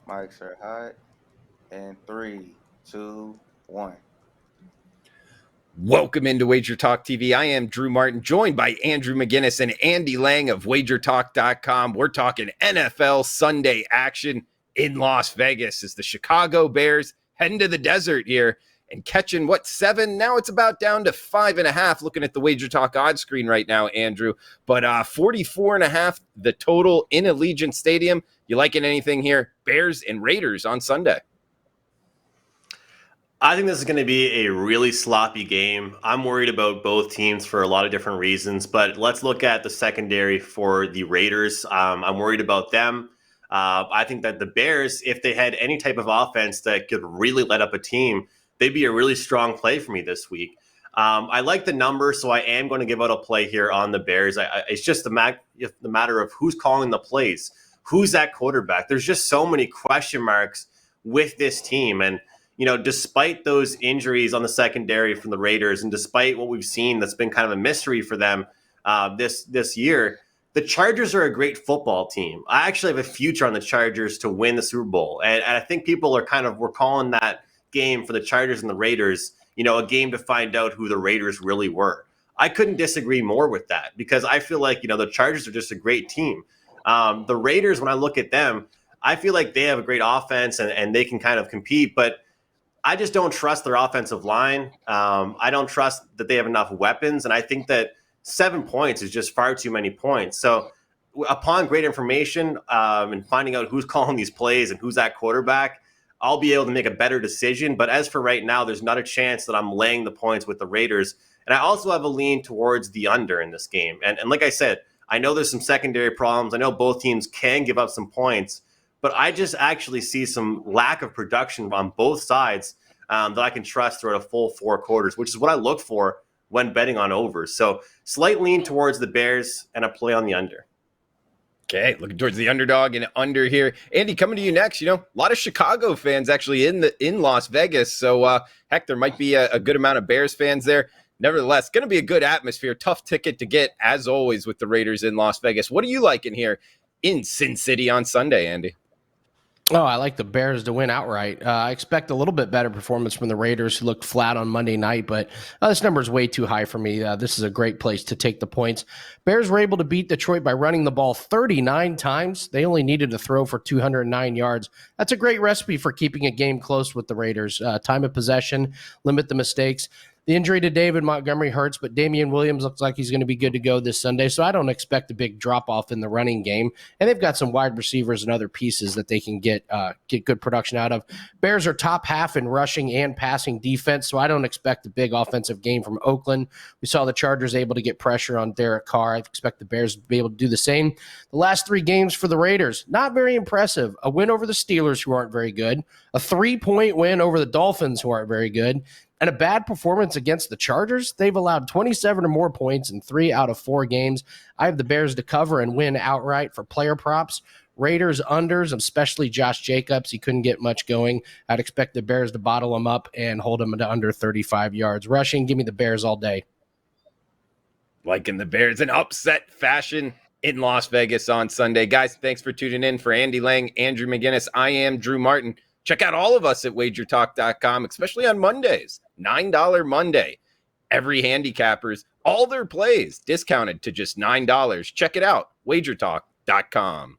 Mics are hot. And 3, 2, 1. Welcome into WagerTalk TV. I am Drew Martin, joined by Andrew McGinnis and Andy Lang of WagerTalk.com. We're talking NFL Sunday action in Las Vegas as the Chicago Bears heading to the desert here and catching, 7? Now it's about down to 5.5, looking at the WagerTalk odds screen right now, Andrew. But 44.5, the total in Allegiant Stadium. You liking anything here? Bears and Raiders on Sunday. I think this is going to be a really sloppy game. I'm worried about both teams for a lot of different reasons, but let's look at the secondary for the Raiders. I'm worried about them. I think that the Bears, if they had any type of offense that could really let up a team, they'd be a really strong play for me this week. I like the number, so I am going to give out a play here on the Bears. It's just the matter of who's calling the plays, who's that quarterback. There's just so many question marks with this team, and despite those injuries on the secondary from the Raiders, and despite what we've seen that's been kind of a mystery for them this year, the Chargers are a great football team. I actually have a future on the Chargers to win the Super Bowl, and I think people we're calling that game for the Chargers and the Raiders, a game to find out who the Raiders really were. I couldn't disagree more with that because I feel like the Chargers are just a great team. The Raiders, when I look at them, I feel like they have a great offense and they can kind of compete, but I just don't trust their offensive line. I don't trust that they have enough weapons. And I think that 7 points is just far too many points. So upon great information and finding out who's calling these plays and who's that quarterback, I'll be able to make a better decision. But as for right now, there's not a chance that I'm laying the points with the Raiders. And I also have a lean towards the under in this game. And like I said, I know there's some secondary problems. I know both teams can give up some points. But I just actually see some lack of production on both sides that I can trust throughout a full 4 quarters, which is what I look for when betting on overs. So slight lean towards the Bears and a play on the under. Okay, looking towards the underdog and under here. Andy, coming to you next. A lot of Chicago fans actually in Las Vegas. So, heck, there might be a good amount of Bears fans there. Nevertheless, going to be a good atmosphere. Tough ticket to get, as always, with the Raiders in Las Vegas. What are you liking here in Sin City on Sunday, Andy? Oh, I like the Bears to win outright. I expect a little bit better performance from the Raiders, who looked flat on Monday night, but this number is way too high for me. This is a great place to take the points. Bears were able to beat Detroit by running the ball 39 times. They only needed to throw for 209 yards. That's a great recipe for keeping a game close with the Raiders. Time of possession, limit the mistakes. The injury to David Montgomery hurts, but Damian Williams looks like he's going to be good to go this Sunday, so I don't expect a big drop-off in the running game. And they've got some wide receivers and other pieces that they can get good production out of. Bears are top half in rushing and passing defense, so I don't expect a big offensive game from Oakland. We saw the Chargers able to get pressure on Derek Carr. I expect the Bears to be able to do the same. The last 3 games for the Raiders, not very impressive. A win over the Steelers, who aren't very good. A 3-point win over the Dolphins, who aren't very good. And a bad performance against the Chargers. They've allowed 27 or more points in 3 out of 4 games. I have the Bears to cover and win outright for player props. Raiders unders, especially Josh Jacobs. He couldn't get much going. I'd expect the Bears to bottle him up and hold him to under 35 yards rushing. Give me the Bears all day. Liking the Bears in upset fashion in Las Vegas on Sunday. Guys, thanks for tuning in. For Andy Lang, Andrew McGinnis, I am Drew Martin. Check out all of us at WagerTalk.com, especially on Mondays. $9 Monday. Every handicappers, all their plays discounted to just $9. Check it out, WagerTalk.com.